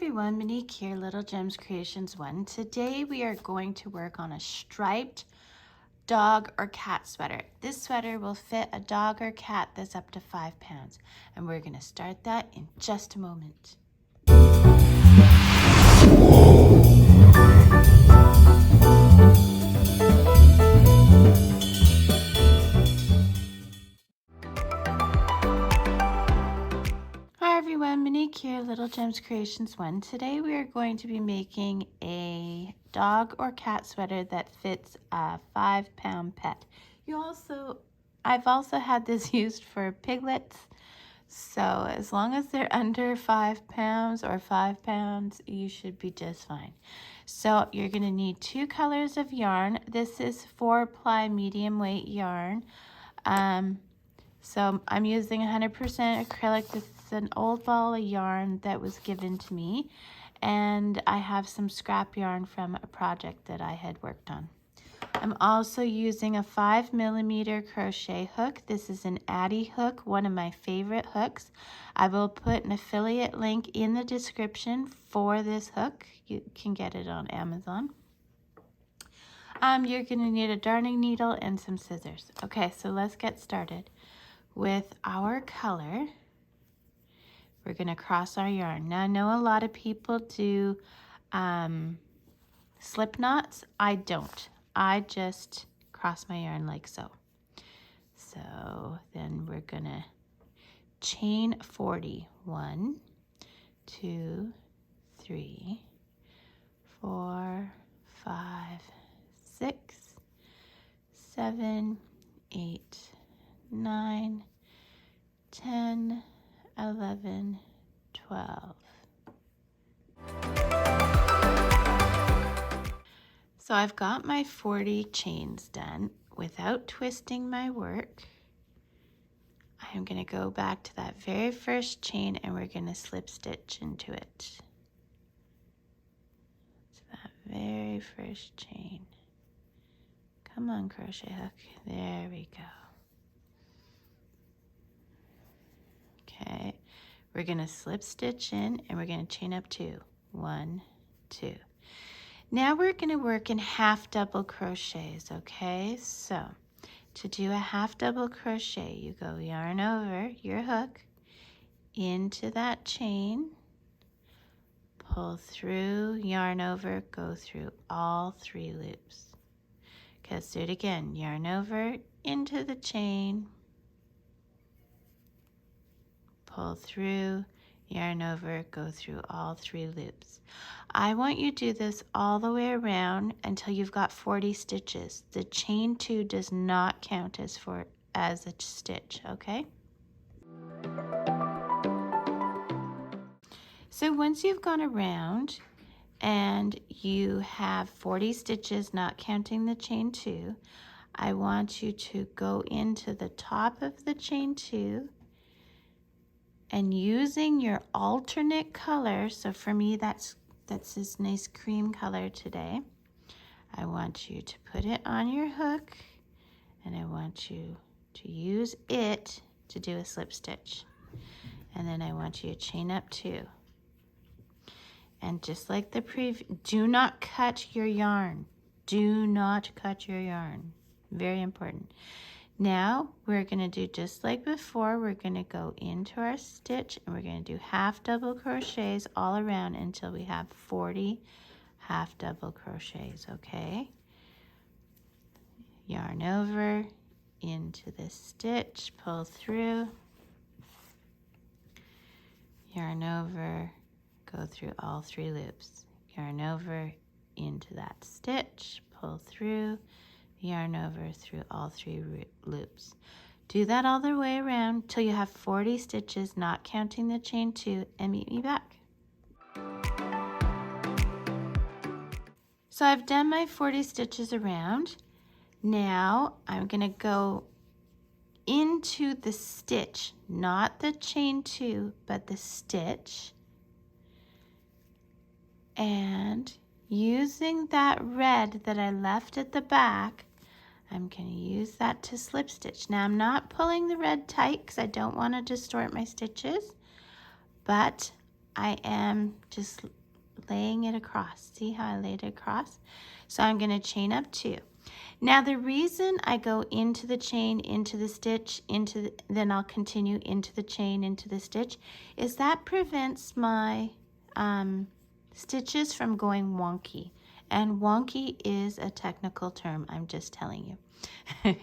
everyone, Monique here, Little Gems Creations 1. Today we are going to work on a striped dog or cat sweater. This sweater will fit a dog or cat that's up to 5 pounds. And we're going to start that in just a moment. Hi everyone, Monique here, Little Gems Creations 1. Today we are going to be making a dog or cat sweater that fits a 5-pound pet. I've also had this used for piglets, so as long as they're under 5 pounds or 5 pounds, you should be just fine. So you're going to need 2 colors of yarn. This is 4-ply medium weight yarn. So I'm using 100% acrylic. This is an old ball of yarn that was given to me, and I have some scrap yarn from a project that I had worked on. I'm also using a 5mm crochet hook. This is an Addy hook, one of my favorite hooks. I will put an affiliate link in the description for this hook. You can get it on Amazon. You're going to need a darning needle and some scissors. Okay, so let's get started. With our color, we're going to cross our yarn. Now, I know a lot of people do slip knots. I don't. I just cross my yarn like so. So then we're going to chain 40. 1, 2, 3, 4, 5, 6, 7, 8, 9, 10, 11, 12. So I've got my 40 chains done without twisting my work. I'm going to go back to that very first chain and we're going to slip stitch into it. To that very first chain. Come on, crochet hook. There we go. Okay, we're going to slip stitch in and we're going to chain up 2. 1, 2. Now we're going to work in half double crochets, okay? So to do a half double crochet, you go yarn over your hook into that chain, pull through, yarn over, go through all 3 loops. Okay, let's do it again. Yarn over into the chain, pull through, yarn over, go through all 3 loops. I want you to do this all the way around until you've got 40 stitches. The chain 2 does not count as a stitch, okay? So once you've gone around and you have 40 stitches, not counting the chain 2, I want you to go into the top of the chain 2 and using your alternate color, so for me that's this nice cream color today, I want you to put it on your hook and I want you to use it to do a slip stitch. And then I want you to chain up 2. And just like the previous, do not cut your yarn. Do not cut your yarn. Very important. Now we're going to do just like before. We're going to go into our stitch and we're going to do half double crochets all around until we have 40 half double crochets, okay? Yarn over into the stitch, pull through, yarn over, go through all 3 loops. Yarn over into that stitch, pull through, yarn over through all 3 loops. Do that all the way around till you have 40 stitches, not counting the chain 2, and meet me back. So I've done my 40 stitches around. Now I'm going to go into the stitch, not the chain 2, but the stitch. And using that red that I left at the back, I'm going to use that to slip stitch. Now I'm not pulling the red tight because I don't want to distort my stitches, but I am just laying it across. See how I laid it across? So I'm going to chain up 2. Now the reason I go into the chain, into the stitch, then I'll continue into the chain, into the stitch, is that prevents my stitches from going wonky. And wonky is a technical term, I'm just telling you.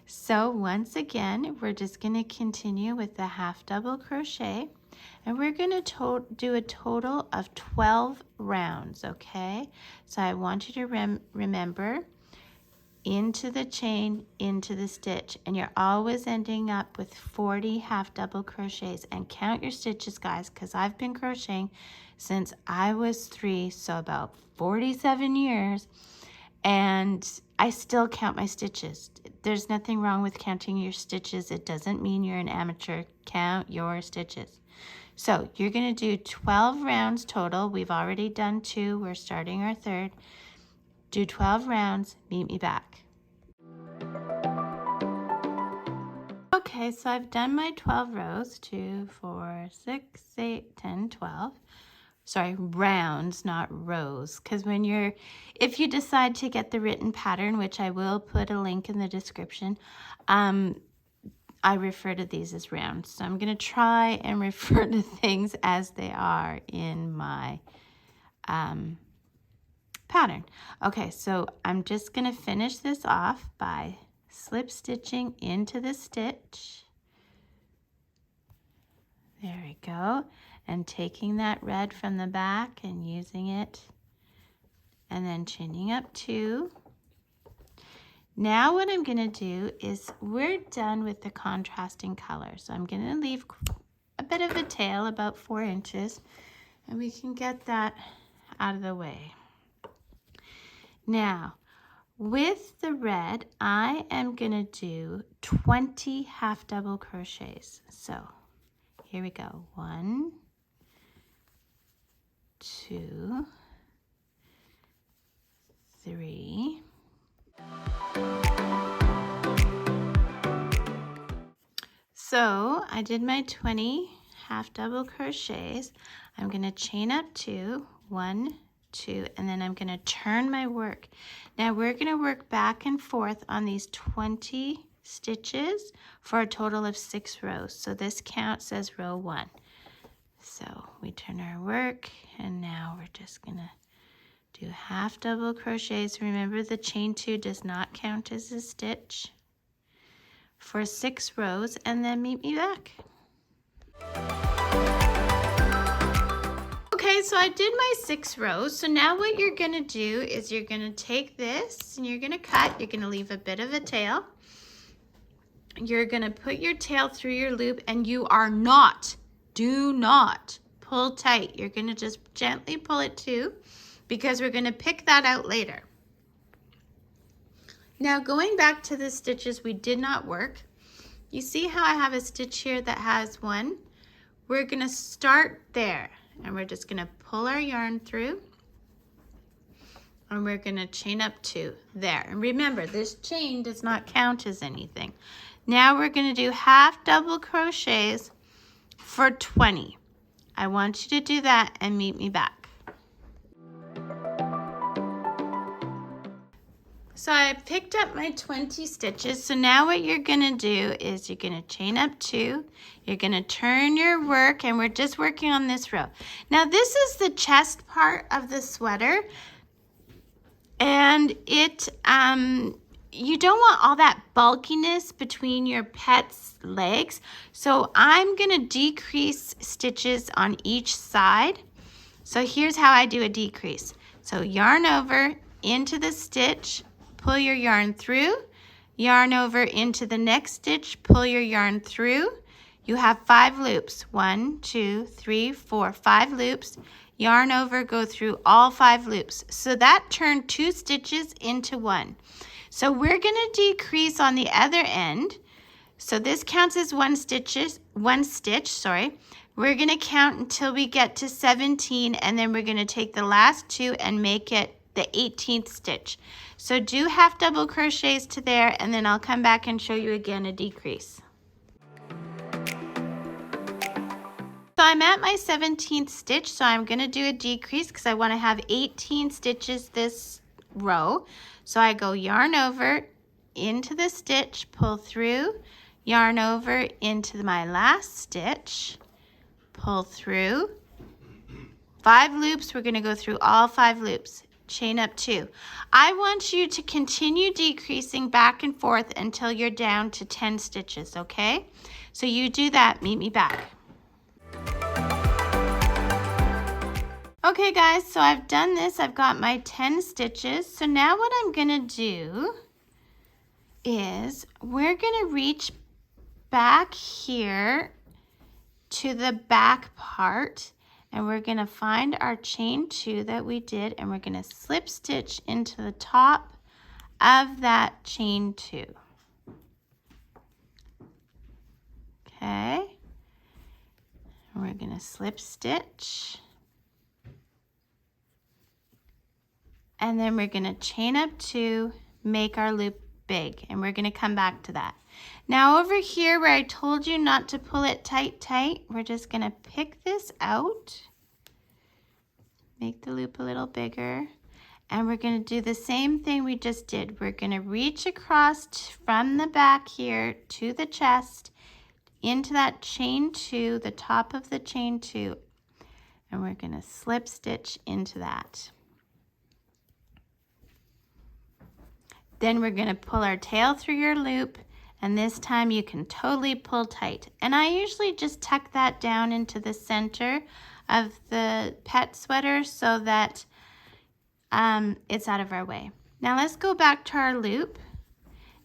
So once again, we're just going to continue with the half double crochet, and we're going to do a total of 12 rounds, okay? So I want you to remember, into the chain, into the stitch, and you're always ending up with 40 half double crochets. And count your stitches, guys, because I've been crocheting since I was 3, so about 47 years, and I still count my stitches. There's nothing wrong with counting your stitches. It doesn't mean you're an amateur. Count your stitches. So you're going to do 12 rounds total. We've already done 2. We're starting our 3rd. Do 12 rounds. Meet me back. Okay, so I've done my 12 rows. 2, 4, 6, 8, 10, 12. Sorry, rounds, not rows, because if you decide to get the written pattern, which I will put a link in the description, I refer to these as rounds. So I'm going to try and refer to things as they are in my pattern. Okay, so I'm just going to finish this off by slip stitching into the stitch. There we go. And taking that red from the back and using it, and then chaining up 2. Now what I'm going to do is, we're done with the contrasting color, so I'm going to leave a bit of a tail, about 4 inches, and we can get that out of the way. Now with the red, I am going to do 20 half double crochets. So here we go. 1, 2, 3. So I did my 20 half double crochets. I'm going to chain up 2, 1, 2, and then I'm going to turn my work. Now we're going to work back and forth on these 20 stitches for a total of 6 rows. So this counts as row 1. So we turn our work, and now we're just going to do half double crochets. Remember, the chain 2 does not count as a stitch, for 6 rows, and then meet me back. Okay, so I did my 6 rows. So now what you're going to do is you're going to take this and you're going to cut. You're going to leave a bit of a tail. You're going to put your tail through your loop, and you are not, do not pull tight. You're going to just gently pull it too, because we're going to pick that out later. Now going back to the stitches we did not work, you see how I have a stitch here that has 1? We're going to start there, and we're just going to pull our yarn through, and we're going to chain up 2 there. And remember, this chain does not count as anything. Now we're going to do half double crochets for 20. I want you to do that and meet me back. So I picked up my 20 stitches. So now what you're going to do is you're going to chain up 2. You're going to turn your work, and we're just working on this row. Now this is the chest part of the sweater, and it you don't want all that bulkiness between your pet's legs. So I'm going to decrease stitches on each side. So here's how I do a decrease. So yarn over into the stitch, pull your yarn through, yarn over into the next stitch, pull your yarn through. You have 5 loops. 1, 2, 3, 4, 5 loops. Yarn over, go through all 5 loops. So that turned 2 stitches into 1. So we're going to decrease on the other end. So this counts as one stitch. We're going to count until we get to 17, and then we're going to take the last 2 and make it the 18th stitch. So do half double crochets to there, and then I'll come back and show you again a decrease. So So I'm at my 17th stitch, so I'm going to do a decrease because I want to have 18 stitches this row. So I go yarn over into the stitch, pull through, yarn over into my last stitch, pull through, 5 loops. We're going to go through all 5 loops, chain up 2. I want you to continue decreasing back and forth until you're down to 10 stitches, okay? So you do that, meet me back. Okay guys, so I've done this. I've got my 10 stitches. So now what I'm going to do is we're going to reach back here to the back part, and we're going to find our chain 2 that we did, and we're going to slip stitch into the top of that chain 2. Okay, and we're going to slip stitch, and then we're going to chain up 2, make our loop big, and we're going to come back to that. Now over here where I told you not to pull it tight, we're just going to pick this out, make the loop a little bigger, and we're going to do the same thing we just did. We're going to reach across from the back here to the chest into that chain 2, the top of the chain 2, and we're going to slip stitch into that. Then we're going to pull our tail through your loop, and this time you can totally pull tight. And I usually just tuck that down into the center of the pet sweater so that it's out of our way. Now let's go back to our loop,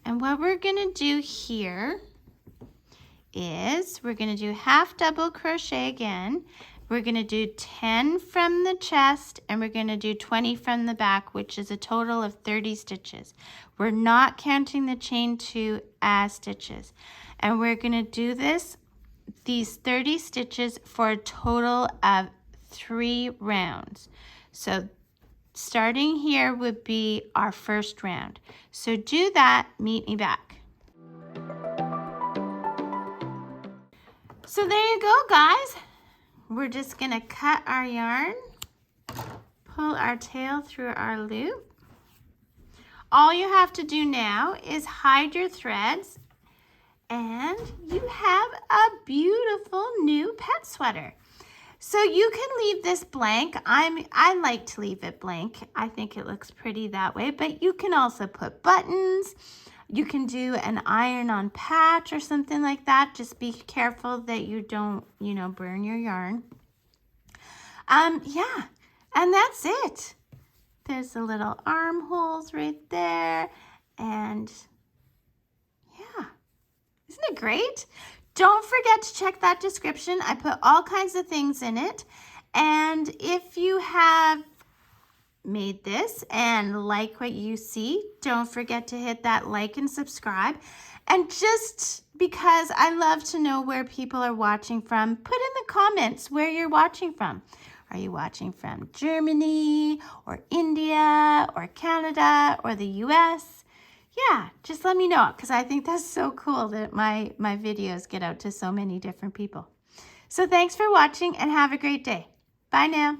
and what we're going to do here is we're going to do half double crochet again. We're going to do 10 from the chest, and we're going to do 20 from the back, which is a total of 30 stitches. We're not counting the chain 2 as stitches. And we're going to do these 30 stitches for a total of 3 rounds. So starting here would be our first round. So do that, meet me back. So there you go, guys. We're just going to cut our yarn, pull our tail through our loop. All you have to do now is hide your threads, and you have a beautiful new pet sweater. So you can leave this blank. I like to leave it blank. I think it looks pretty that way, but you can also put buttons. You can do an iron-on patch or something like that. Just be careful that you don't, burn your yarn. Yeah, and that's it. There's the little armholes right there, and yeah, isn't it great? Don't forget to check that description. I put all kinds of things in it, and if you have made this and like what you see, don't forget to hit that like and subscribe. And just because I love to know where people are watching from, put in the comments where you're watching from. Are you watching from Germany or India or Canada or the US? Yeah, just let me know, because I think that's so cool that my videos get out to so many different people. So thanks for watching and have a great day. Bye now.